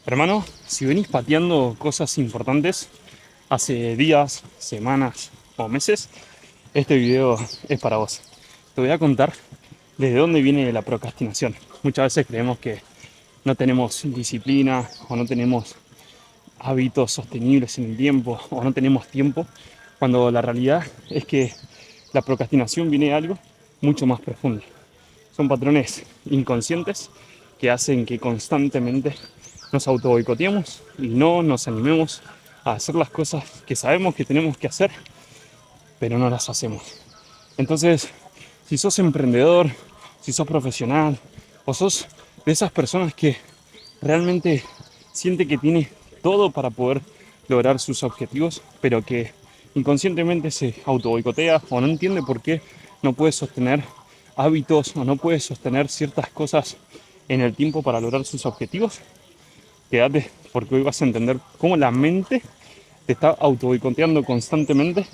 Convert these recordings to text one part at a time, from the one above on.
Hermano, si venís pateando cosas importantes hace días, semanas o meses, este video es para vos. Te voy a contar desde dónde viene la procrastinación. Muchas veces creemos que no tenemos disciplina o no tenemos hábitos sostenibles en el tiempo o no tenemos tiempo, cuando la realidad es que la procrastinación viene de algo mucho más profundo. Son patrones inconscientes que hacen que constantemente nos auto boicoteemos y no nos animemos a hacer las cosas que sabemos que tenemos que hacer, pero no las hacemos. Entonces, si sos emprendedor, si sos profesional o sos de esas personas que realmente siente que tiene todo para poder lograr sus objetivos, pero que inconscientemente se auto boicotea o no entiende por qué no puede sostener hábitos o no puede sostener ciertas cosas en el tiempo para lograr sus objetivos, quédate porque hoy vas a entender cómo la mente te está auto boicoteando constantemente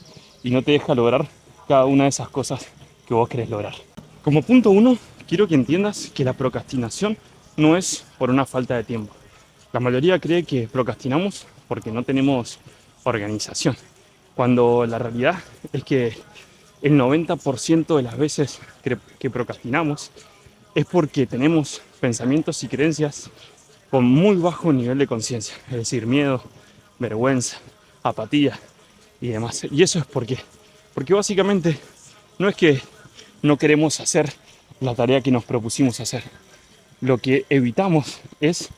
y no te deja lograr cada una de esas cosas que vos querés lograr. Como punto uno, quiero que entiendas que la procrastinación no es por una falta de tiempo. La mayoría cree que procrastinamos porque no tenemos organización, cuando la realidad es que el 90% de las veces que procrastinamos es porque tenemos pensamientos y creencias con muy bajo nivel de conciencia, es decir, miedo, vergüenza, apatía y demás. Y eso es porque básicamente no es que no queremos hacer la tarea que nos propusimos hacer. Lo que evitamos es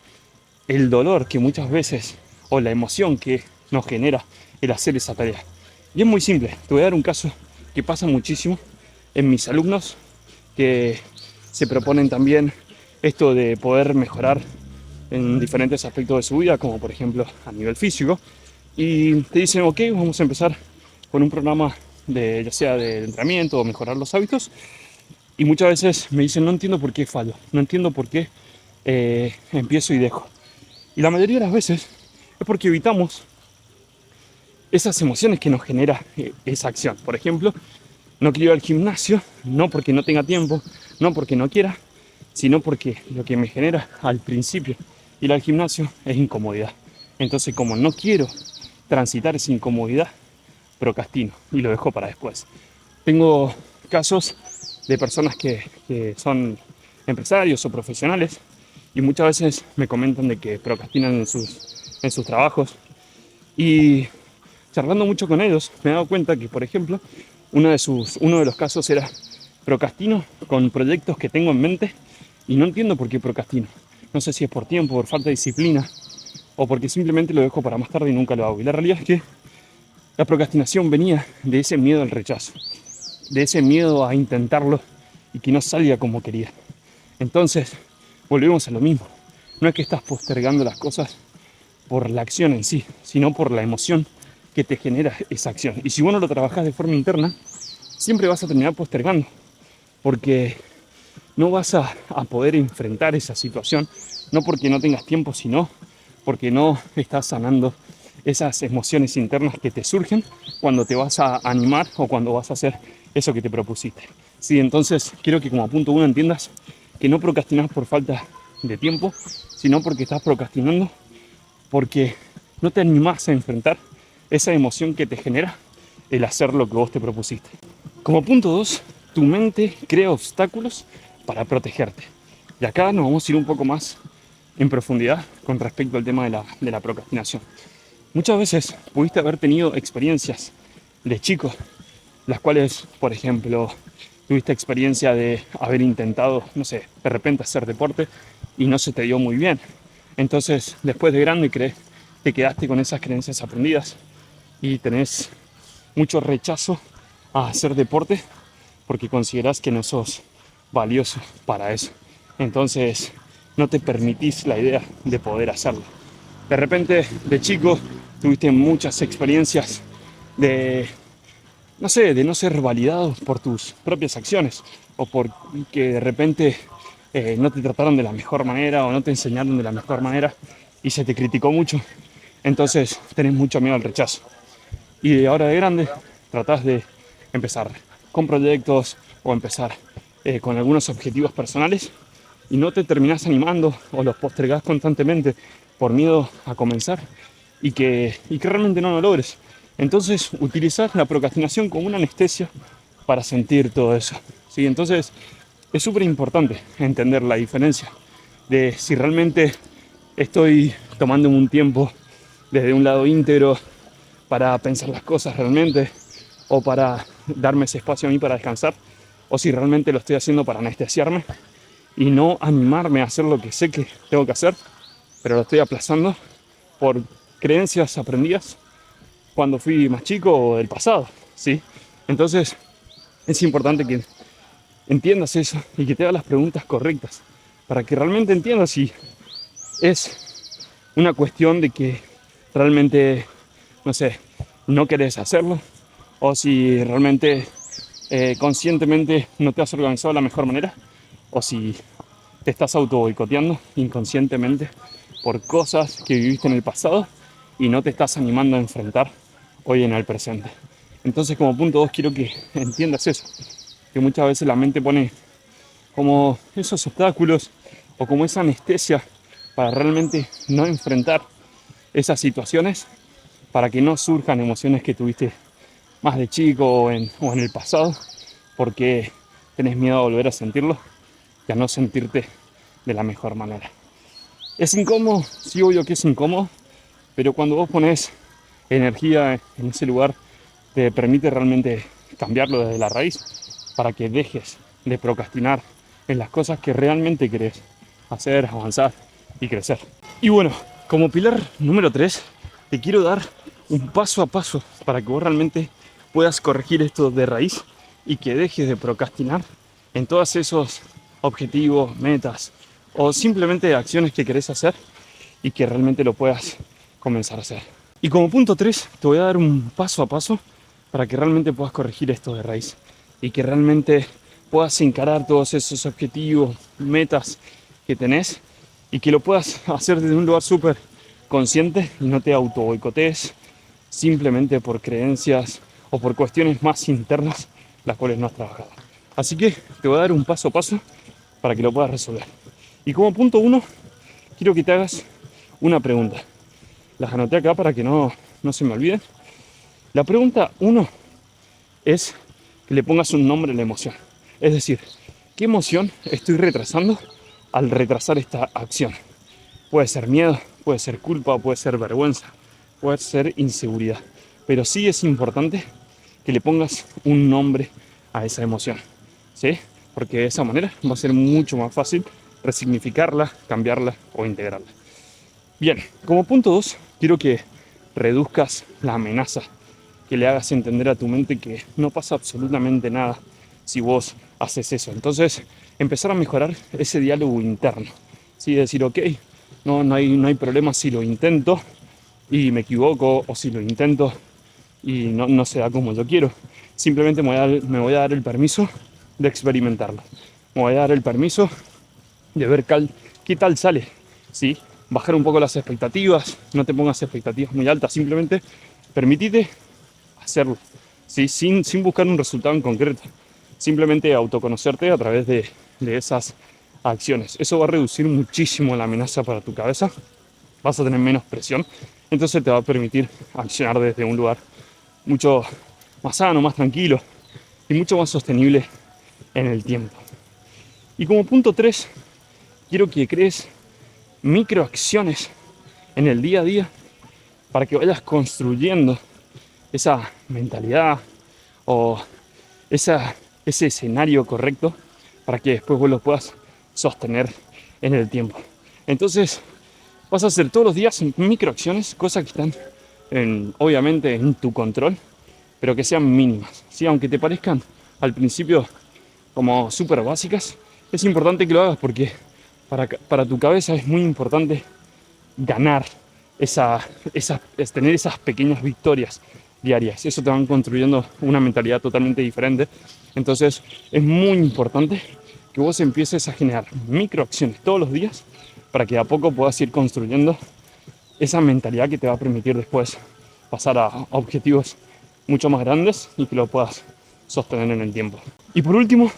el dolor que muchas veces, o la emoción que nos genera el hacer esa tarea. Y es muy simple, te voy a dar un caso que pasa muchísimo en mis alumnos que se proponen también esto de poder mejorar en diferentes aspectos de su vida, como por ejemplo a nivel físico, y te dicen, ok, vamos a empezar con un programa de ya sea de entrenamiento o mejorar los hábitos, y muchas veces me dicen, no entiendo por qué fallo, no entiendo por qué empiezo y dejo. Y la mayoría de las veces es porque evitamos esas emociones que nos genera esa acción. Por ejemplo, no quiero ir al gimnasio, no porque no tenga tiempo, no porque no quiera, sino porque lo que me genera al principio ir al gimnasio es incomodidad. Entonces, como no quiero transitar esa incomodidad, procrastino y lo dejo para después. Tengo casos de personas que son empresarios o profesionales y muchas veces me comentan de que procrastinan en sus trabajos, y charlando mucho con ellos me he dado cuenta que, por ejemplo, uno de los casos era: procrastino con proyectos que tengo en mente y no entiendo por qué procrastino. No sé si es por tiempo, por falta de disciplina o porque simplemente lo dejo para más tarde y nunca lo hago. Y la realidad es que la procrastinación venía de ese miedo al rechazo, de ese miedo a intentarlo y que no salga como quería. Entonces, volvemos a lo mismo. No es que estás postergando las cosas por la acción en sí, sino por la emoción que te genera esa acción. Y si vos no lo trabajás de forma interna, siempre vas a terminar postergando, porque no vas a poder enfrentar esa situación, no porque no tengas tiempo, sino porque no estás sanando esas emociones internas que te surgen cuando te vas a animar o cuando vas a hacer eso que te propusiste. Sí, entonces quiero que como punto uno entiendas que no procrastinas por falta de tiempo, sino porque estás procrastinando porque no te animás a enfrentar esa emoción que te genera el hacer lo que vos te propusiste. Como punto 2, tu mente crea obstáculos para protegerte. Y acá nos vamos a ir un poco más en profundidad con respecto al tema de la procrastinación. Muchas veces pudiste haber tenido experiencias de chico, las cuales, por ejemplo, tuviste experiencia de haber intentado, no sé, de repente hacer deporte y no se te dio muy bien. Entonces, después de grande, te quedaste con esas creencias aprendidas y tenés mucho rechazo a hacer deporte porque considerás que no sos valioso para eso. Entonces, no te permitís la idea de poder hacerlo. De repente, de chico, tuviste muchas experiencias de, no sé, de no ser validado por tus propias acciones o porque de repente no te trataron de la mejor manera o no te enseñaron de la mejor manera y se te criticó mucho. Entonces tenés mucho miedo al rechazo. Y de ahora de grande tratás de empezar con proyectos o empezar con algunos objetivos personales y no te terminás animando o los postergás constantemente por miedo a comenzar y que realmente no lo logres. Entonces, utilizar la procrastinación como una anestesia para sentir todo eso. ¿Sí? Entonces, es súper importante entender la diferencia de si realmente estoy tomándome un tiempo desde un lado íntegro para pensar las cosas realmente, o para darme ese espacio a mí para descansar, o si realmente lo estoy haciendo para anestesiarme y no animarme a hacer lo que sé que tengo que hacer, pero lo estoy aplazando por creencias aprendidas cuando fui más chico o del pasado, ¿sí? Entonces es importante que entiendas eso y que te hagas las preguntas correctas para que realmente entiendas si es una cuestión de que realmente, no sé, no querés hacerlo, o si realmente conscientemente no te has organizado de la mejor manera, o si te estás auto boicoteando inconscientemente por cosas que viviste en el pasado y no te estás animando a enfrentar hoy en el presente. Entonces, como punto 2, quiero que entiendas eso, que muchas veces la mente pone como esos obstáculos o como esa anestesia para realmente no enfrentar esas situaciones, para que no surjan emociones que tuviste más de chico o en el pasado, porque tenés miedo a volver a sentirlo y a no sentirte de la mejor manera. Es incómodo, sí, obvio que es incómodo, pero cuando vos pones energía en ese lugar, te permite realmente cambiarlo desde la raíz para que dejes de procrastinar en las cosas que realmente querés hacer, avanzar y crecer. Y bueno, como pilar número 3, te quiero dar un paso a paso para que vos realmente puedas corregir esto de raíz y que dejes de procrastinar en todos esos objetivos, metas o simplemente acciones que querés hacer y que realmente lo puedas comenzar a hacer. Y como punto 3, te voy a dar un paso a paso para que realmente puedas corregir esto de raíz y que realmente puedas encarar todos esos objetivos, metas que tenés y que lo puedas hacer desde un lugar súper consciente y no te auto boicotees simplemente por creencias o por cuestiones más internas las cuales no has trabajado. Así que te voy a dar un paso a paso para que lo puedas resolver. Y como punto 1, quiero que te hagas una pregunta. Las anoté acá para que no se me olviden. La pregunta 1 es que le pongas un nombre a la emoción. Es decir, ¿qué emoción estoy retrasando al retrasar esta acción? Puede ser miedo, puede ser culpa, puede ser vergüenza, puede ser inseguridad. Pero sí es importante que le pongas un nombre a esa emoción, ¿sí? Porque de esa manera va a ser mucho más fácil resignificarla, cambiarla o integrarla. Bien, como punto 2, quiero que reduzcas la amenaza, que le hagas entender a tu mente que no pasa absolutamente nada si vos haces eso. Entonces, empezar a mejorar ese diálogo interno. ¿Sí? Decir, ok, no hay problema si lo intento y me equivoco, o si lo intento y no se da como yo quiero. Simplemente me voy a dar el permiso de experimentarlo. Me voy a dar el permiso de ver qué tal sale. ¿Sí? Bajar un poco las expectativas, no te pongas expectativas muy altas, simplemente permitite hacerlo, ¿sí? Sin buscar un resultado en concreto. Simplemente autoconocerte a través de esas acciones. Eso va a reducir muchísimo la amenaza para tu cabeza. Vas a tener menos presión. Entonces te va a permitir accionar desde un lugar mucho más sano, más tranquilo y mucho más sostenible en el tiempo. Y como punto 3, quiero que crees microacciones en el día a día para que vayas construyendo esa mentalidad o ese escenario correcto para que después vos lo puedas sostener en el tiempo. Entonces vas a hacer todos los días microacciones, cosas que están obviamente en tu control, pero que sean mínimas, ¿sí? Aunque te parezcan al principio como súper básicas, es importante que lo hagas porque para tu cabeza es muy importante ganar tener esas pequeñas victorias diarias. Eso te van construyendo una mentalidad totalmente diferente. Entonces es muy importante que vos empieces a generar microacciones todos los días para que de a poco puedas ir construyendo esa mentalidad que te va a permitir después pasar a objetivos mucho más grandes y que lo puedas sostener en el tiempo. Y por último,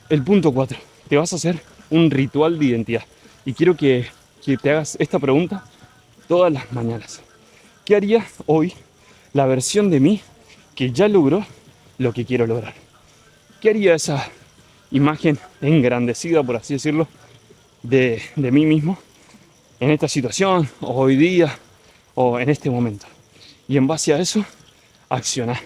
el punto 4. Te vas a hacer un ritual de identidad. Y quiero que te hagas esta pregunta todas las mañanas. ¿Qué haría hoy la versión de mí que ya logró lo que quiero lograr? ¿Qué haría esa imagen engrandecida, por así decirlo, de mí mismo en esta situación, o hoy día, o en este momento? Y en base a eso, accionar.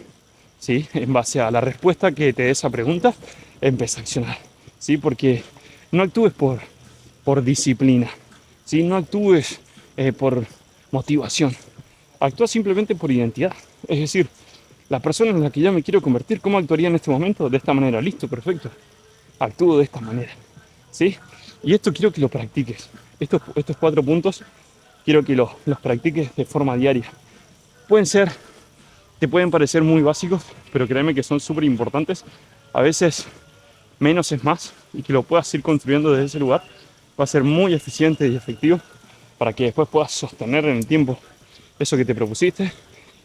¿Sí? En base a la respuesta que te dé esa pregunta, empieza a accionar. ¿Sí? Porque no actúes por disciplina. ¿Sí? No actúes por motivación. Actúa simplemente por identidad. Es decir, la persona en la que yo me quiero convertir, ¿cómo actuaría en este momento? De esta manera. Listo, perfecto. Actúo de esta manera. ¿Sí? Y esto quiero que lo practiques. Estos 4 puntos quiero que los practiques de forma diaria. Te pueden parecer muy básicos, pero créeme que son súper importantes. A veces menos es más, y que lo puedas ir construyendo desde ese lugar va a ser muy eficiente y efectivo para que después puedas sostener en el tiempo eso que te propusiste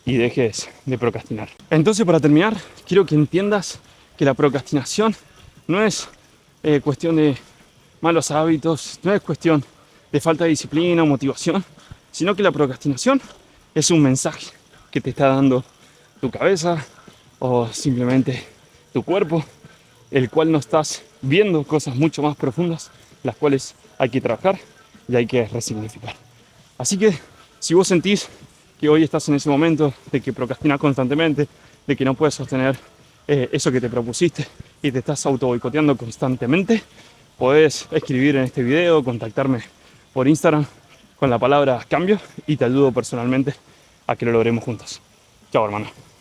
y dejes de procrastinar. Entonces, para terminar, quiero que entiendas que la procrastinación no es cuestión de malos hábitos, no es cuestión de falta de disciplina o motivación, sino que la procrastinación es un mensaje que te está dando tu cabeza o simplemente tu cuerpo, el cual no estás viendo cosas mucho más profundas, las cuales hay que trabajar y hay que resignificar. Así que si vos sentís que hoy estás en ese momento de que procrastinas constantemente, de que no puedes sostener eso que te propusiste y te estás auto boicoteando constantemente, podés escribir en este video, contactarme por Instagram con la palabra cambio y te ayudo personalmente a que lo logremos juntos. Chao, hermano.